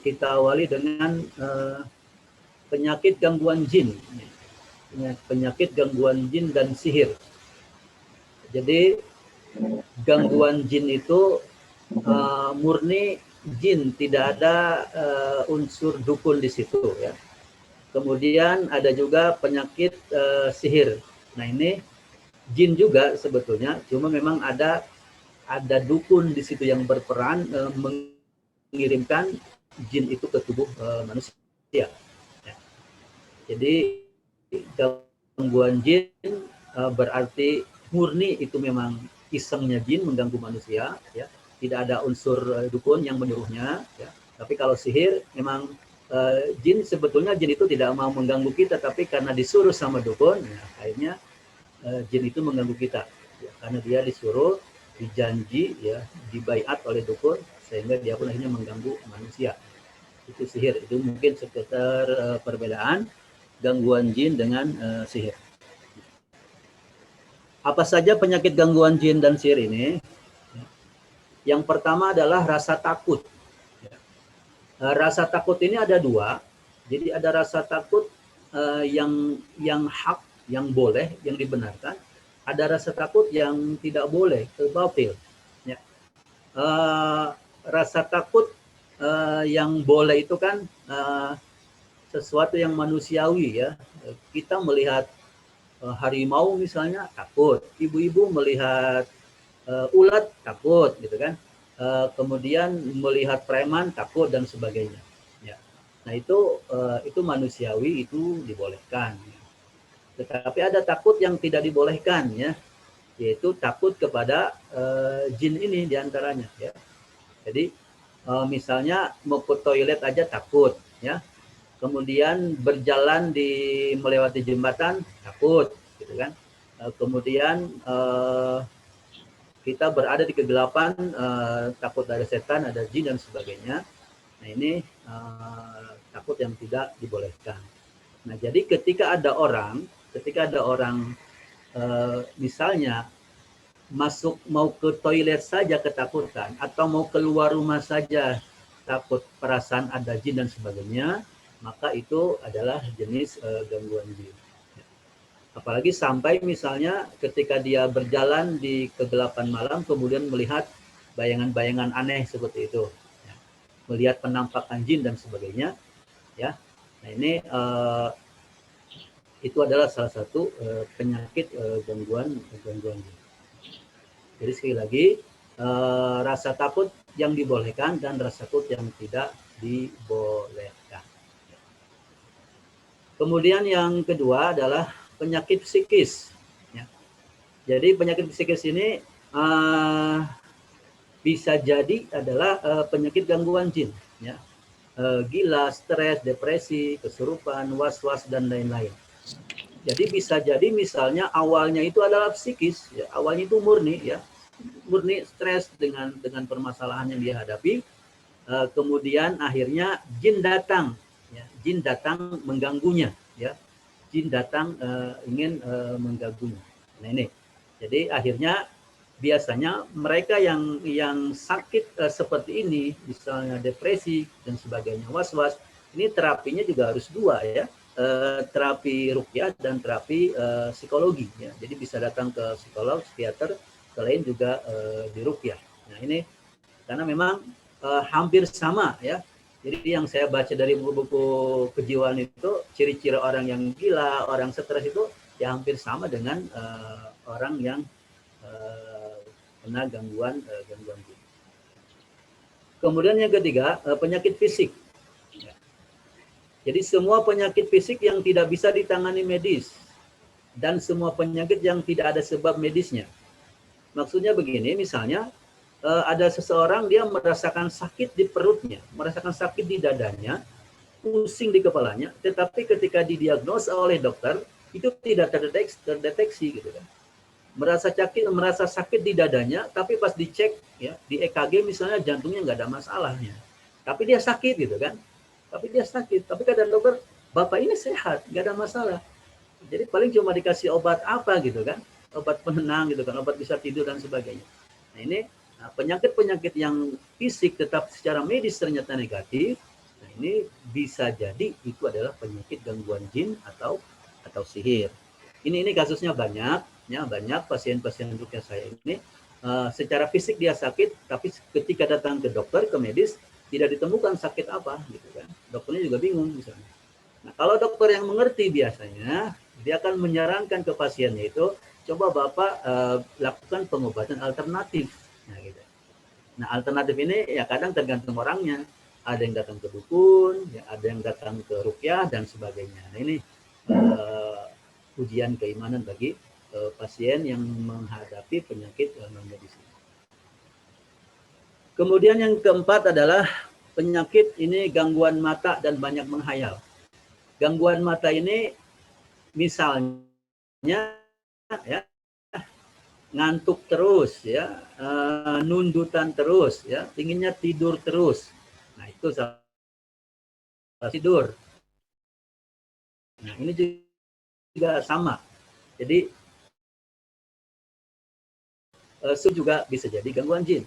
kita awali dengan penyakit gangguan jin. Penyakit gangguan jin dan sihir. Jadi gangguan jin itu murni jin, tidak ada unsur dukun di situ ya. Kemudian ada juga penyakit sihir. Nah ini jin juga sebetulnya, cuma memang ada dukun di situ yang berperan mengirimkan jin itu ke tubuh manusia. Ya. Jadi gangguan jin berarti murni itu memang isengnya jin mengganggu manusia, ya. Tidak ada unsur dukun yang menyuruhnya, ya. Tapi kalau sihir memang jin, sebetulnya jin itu tidak mau mengganggu kita, tapi karena disuruh sama dukun, ya, akhirnya jin itu mengganggu kita, ya, karena dia disuruh, dijanji, ya, dibaiat oleh dukun, sehingga dia pun akhirnya mengganggu manusia. Itu sihir. Itu mungkin sekitar perbedaan gangguan jin dengan sihir. Apa saja penyakit gangguan jin dan sihir ini? Yang pertama adalah rasa takut. Rasa takut ini ada dua. Jadi ada rasa takut yang hak, yang boleh, yang dibenarkan. Ada rasa takut yang tidak boleh, batil. Ya. Rasa takut yang boleh itu kan sesuatu yang manusiawi, ya. Kita melihat harimau misalnya takut, ibu-ibu melihat ulat takut, gitu kan. Kemudian melihat preman takut dan sebagainya. Ya. Nah itu manusiawi, itu dibolehkan. Tetapi ada takut yang tidak dibolehkan, ya, yaitu takut kepada jin ini diantaranya. Ya. Jadi misalnya mau ke toilet aja takut, ya. Kemudian berjalan melewati jembatan takut, gitu kan. Kemudian kita berada di kegelapan, takut ada setan, ada jin dan sebagainya. Nah ini takut yang tidak dibolehkan. Nah jadi ketika ada orang misalnya mau ke toilet saja ketakutan, atau mau keluar rumah saja takut, perasaan ada jin dan sebagainya, maka itu adalah jenis gangguan jin. Apalagi sampai misalnya ketika dia berjalan di kegelapan malam, kemudian melihat bayangan-bayangan aneh seperti itu, ya. Melihat penampakan jin dan sebagainya, ya. Nah ini itu adalah salah satu penyakit gangguan jin. Jadi sekali lagi, rasa takut yang dibolehkan dan rasa takut yang tidak dibolehkan. Kemudian yang kedua adalah penyakit psikis. Ya. Jadi penyakit psikis ini bisa jadi adalah penyakit gangguan jin. Ya. Gila, stres, depresi, kesurupan, was-was, dan lain-lain. Jadi bisa jadi misalnya awalnya itu adalah psikis, ya. Awalnya itu murni, ya, murni stres dengan permasalahan yang dia hadapi. Kemudian akhirnya jin datang, ya. Jin datang mengganggunya, ya. Jin datang ingin mengganggunya. Nah ini, jadi akhirnya biasanya mereka yang sakit seperti ini, misalnya depresi dan sebagainya, was-was, ini terapinya juga harus dua, ya. Terapi ruqyah dan terapi psikologi, ya. Jadi bisa datang ke psikolog, psikiater, selain juga di ruqyah. Nah ini karena memang hampir sama, ya. Jadi yang saya baca dari buku-buku kejiwaan itu, ciri-ciri orang yang gila, orang stres itu ya hampir sama dengan orang yang kena gangguan jin. Kemudian yang ketiga, penyakit fisik. Jadi semua penyakit fisik yang tidak bisa ditangani medis dan semua penyakit yang tidak ada sebab medisnya. Maksudnya begini, misalnya ada seseorang dia merasakan sakit di perutnya, merasakan sakit di dadanya, pusing di kepalanya, tetapi ketika didiagnosa oleh dokter itu tidak terdeteksi, gitu kan. Merasa sakit di dadanya, tapi pas dicek, ya, di EKG misalnya jantungnya nggak ada masalahnya, tapi dia sakit, gitu kan. Tapi kata dokter, bapak ini sehat, nggak ada masalah. Jadi paling cuma dikasih obat apa, gitu kan, obat penenang, gitu kan, obat bisa tidur dan sebagainya. Nah ini penyakit-penyakit yang fisik tetap secara medis ternyata negatif, Nah, ini bisa jadi itu adalah penyakit gangguan jin atau sihir. Ini kasusnya banyak, ya banyak pasien-pasien rukyah saya ini secara fisik dia sakit, tapi ketika datang ke dokter, ke medis, tidak ditemukan sakit apa, gitu kan. Dokternya juga bingung misalnya. Nah, kalau dokter yang mengerti biasanya, dia akan menyarankan ke pasiennya itu, coba Bapak lakukan pengobatan alternatif. Nah, gitu. Nah, alternatif ini ya kadang tergantung orangnya. Ada yang datang ke dukun, ya, ada yang datang ke rukyah dan sebagainya. Nah, ini ujian keimanan bagi pasien yang menghadapi penyakit non medis. Kemudian yang keempat adalah penyakit ini gangguan mata dan banyak menghayal. Gangguan mata ini misalnya ya ngantuk terus ya, nundutan terus ya, inginnya tidur terus. Nah, itu tidur. Nah, ini juga sama. Jadi juga bisa jadi gangguan jin.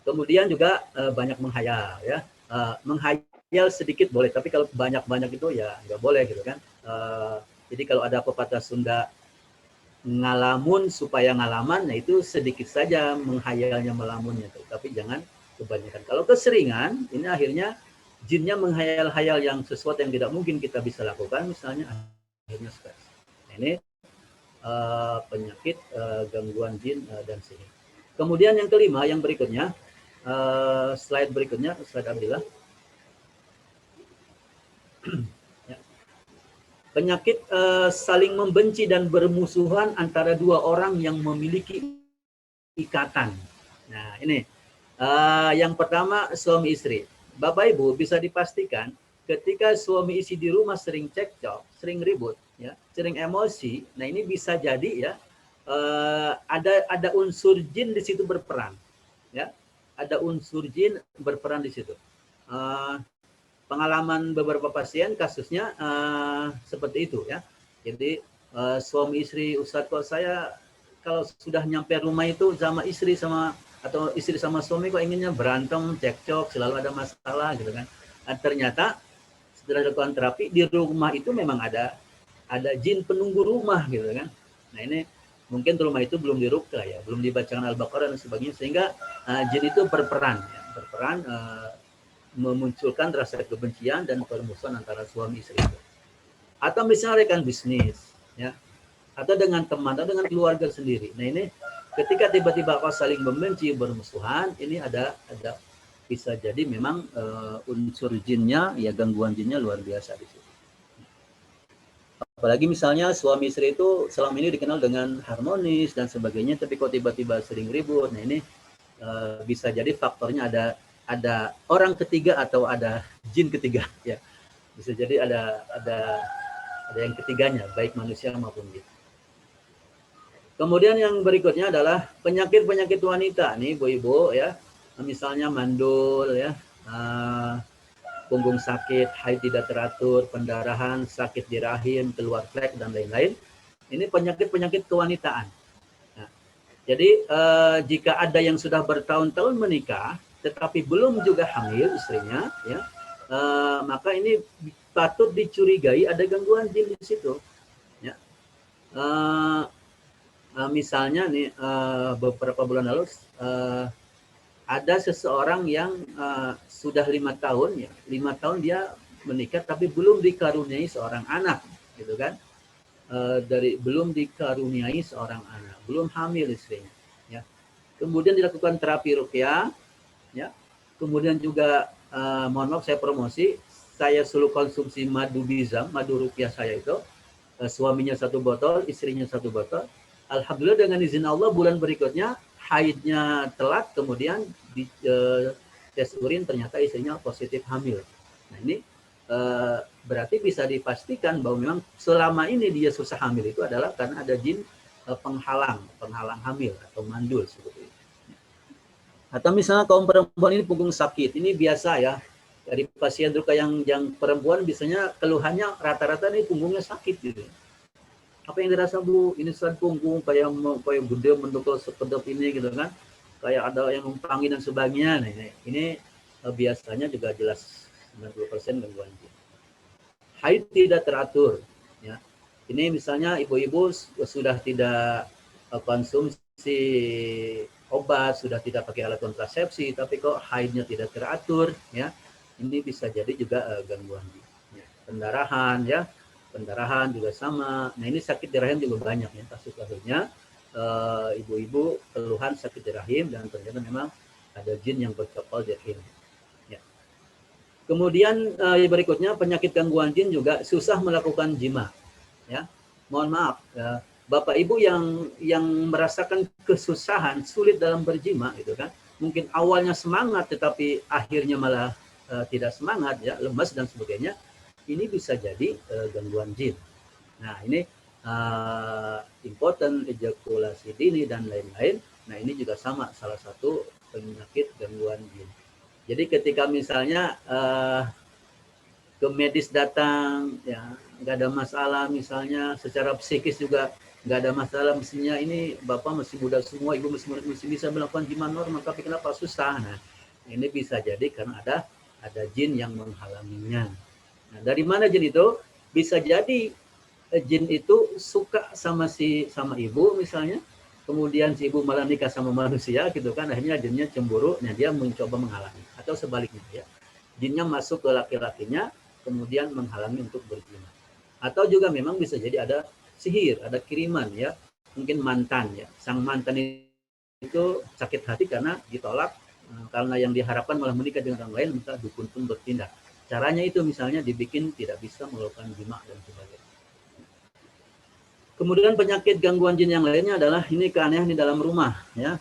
Kemudian juga banyak menghayal ya. Menghayal sedikit boleh, tapi kalau banyak-banyak itu ya nggak boleh gitu kan. Jadi kalau ada pepatah Sunda ngalamun supaya ngalaman, nah itu sedikit saja menghayalnya melamunnya tuh, tapi jangan kebanyakan. Kalau keseringan, ini akhirnya jinnya menghayal-hayal yang sesuatu yang tidak mungkin kita bisa lakukan, misalnya akhirnya stres. Nah, ini penyakit gangguan jin dan sihir. Kemudian yang kelima, yang berikutnya, slide berikutnya, slide Abdillah. Penyakit saling membenci dan bermusuhan antara dua orang yang memiliki ikatan. Nah, ini yang pertama suami istri. Bapak Ibu bisa dipastikan ketika suami istri di rumah sering cekcok, sering ribut, ya, sering emosi. Nah, ini bisa jadi ya ada unsur jin di situ berperan, ya. Ada unsur jin berperan di situ. Pengalaman beberapa pasien kasusnya seperti itu ya. Jadi suami istri, Ustadz, kok saya kalau sudah nyampe rumah itu sama istri sama atau istri sama suami kok inginnya berantem, cekcok, selalu ada masalah gitu kan. Ternyata setelah dilakukan terapi di rumah itu memang ada jin penunggu rumah gitu kan. Nah, ini mungkin rumah itu belum diruqyah ya, belum dibacakan Al-Baqarah dan sebagainya, sehingga jin itu berperan ya, memunculkan rasa kebencian dan permusuhan antara suami istri. Atau misalnya rekan bisnis, ya, atau dengan teman, atau dengan keluarga sendiri. Nah, ini ketika tiba-tiba saling membenci, bermusuhan, ini ada bisa jadi memang unsur jinnya, ya gangguan jinnya luar biasa di situ. Apalagi misalnya suami istri itu selama ini dikenal dengan harmonis dan sebagainya, tapi kok tiba-tiba sering ribut. Nah, ini bisa jadi faktornya ada orang ketiga atau ada jin ketiga ya, bisa jadi ada yang ketiganya, baik manusia maupun jin. Kemudian yang berikutnya adalah penyakit wanita nih ibu-ibu ya, misalnya mandul ya, punggung sakit, haid tidak teratur, pendarahan, sakit di rahim, keluar flek dan lain-lain. Ini penyakit kewanitaan. Nah, jadi jika ada yang sudah bertahun-tahun menikah tetapi belum juga hamil istrinya, ya, maka ini patut dicurigai ada gangguan jin di situ. Ya. Misalnya nih beberapa bulan lalu ada seseorang yang sudah 5 tahun, ya, 5 tahun dia menikah tapi belum dikaruniai seorang anak, gitu kan? Belum dikaruniai seorang anak, belum hamil istrinya. Ya. Kemudian dilakukan terapi ruqyah. Ya. Kemudian juga mohon maaf saya promosi, saya suruh konsumsi madu bizam, madu ruqyah saya itu, suaminya 1 botol, istrinya 1 botol. Alhamdulillah dengan izin Allah bulan berikutnya haidnya telat, kemudian di tes urin ternyata istrinya positif hamil. Nah, ini berarti bisa dipastikan bahwa memang selama ini dia susah hamil itu adalah karena ada jin penghalang hamil atau mandul seperti itu. Atau misalnya kaum perempuan ini punggung sakit, ini biasa ya. Dari pasien ruqyah yang perempuan biasanya keluhannya rata-rata nih punggungnya sakit gitu. Apa yang dirasa Bu? Ini saat punggung kayak gede mendukul sepedap ini gitu kan. Kayak ada yang mempangi dan sebagainya. Nah, ini biasanya juga jelas 90% gangguan jin. Haid tidak teratur, ya. Ini misalnya ibu-ibu sudah tidak konsumsi obat, sudah tidak pakai alat kontrasepsi, tapi kok haidnya tidak teratur, ya. Ini bisa jadi juga gangguan jin. Ya. Pendarahan juga sama. Nah, ini sakit di rahim juga banyak ya kasus-kasusnya. Ibu-ibu keluhan sakit di rahim dan ternyata memang ada jin yang bercokol di rahim. Ya. Kemudian berikutnya penyakit gangguan jin juga susah melakukan jima. Ya, mohon maaf, Bapak Ibu yang merasakan kesusahan, sulit dalam berjima, gitu kan? Mungkin awalnya semangat, tetapi akhirnya malah tidak semangat, ya, lemas dan sebagainya. Ini bisa jadi gangguan jin. Nah, ini impoten, ejakulasi dini dan lain-lain. Nah, ini juga sama salah satu penyakit gangguan jin. Jadi ketika misalnya ke medis datang, ya nggak ada masalah, misalnya secara psikis juga nggak ada masalah, mestinya ini Bapak masih muda semua, Ibu masih bisa melakukan jima normal, tapi kenapa susah? Nah, ini bisa jadi karena ada jin yang menghalanginya. Nah, dari mana jin itu? Bisa jadi jin itu suka sama ibu misalnya, kemudian si ibu malah nikah sama manusia, gitu kan, akhirnya jinnya cemburu, nah dia mencoba menghalangi, atau sebaliknya, ya, jinnya masuk ke laki-lakinya, kemudian menghalangi untuk berzina. Atau juga memang bisa jadi ada sihir, ada kiriman, ya, mungkin mantan, ya, sang mantan itu sakit hati karena ditolak, karena yang diharapkan malah menikah dengan orang lain, maka dukun pun bertindak. Caranya itu misalnya dibikin tidak bisa melakukan jima dan sebagainya. Kemudian penyakit gangguan jin yang lainnya adalah ini keanehan di dalam rumah, ya,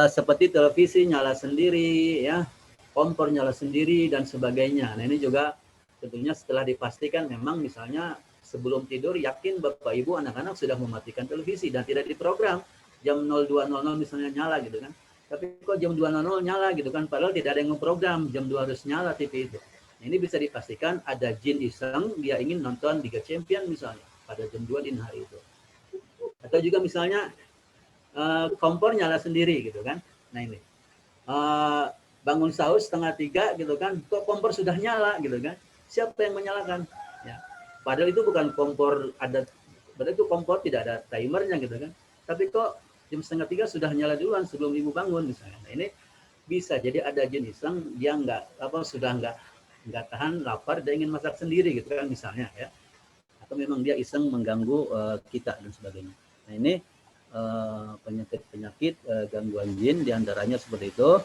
seperti televisi nyala sendiri, ya, kompor nyala sendiri dan sebagainya. Nah, ini juga tentunya setelah dipastikan memang misalnya sebelum tidur yakin Bapak Ibu anak-anak sudah mematikan televisi dan tidak diprogram jam 02.00 misalnya nyala, gitu kan. Tapi kok jam 2.00 nyala, gitu kan, padahal tidak ada yang memprogram jam 2 harus nyala TV itu. Nah, ini bisa dipastikan ada jin iseng, dia ingin nonton Liga Champion misalnya pada jam 2 dini hari itu. Atau juga misalnya kompor nyala sendiri, gitu kan. Nah, ini bangun sahur 2:30, gitu kan, kok kompor sudah nyala, gitu kan, siapa yang menyalakan, ya, padahal itu bukan kompor padahal itu kompor tidak ada timernya, gitu kan, tapi kok jam 2:30 sudah nyala duluan sebelum ibu bangun misalnya. Nah, ini bisa jadi ada jin iseng, dia sudah nggak tahan lapar, dia ingin masak sendiri, gitu kan misalnya, ya, atau memang dia iseng mengganggu kita dan sebagainya. Nah, ini penyakit-penyakit gangguan jin diantaranya seperti itu.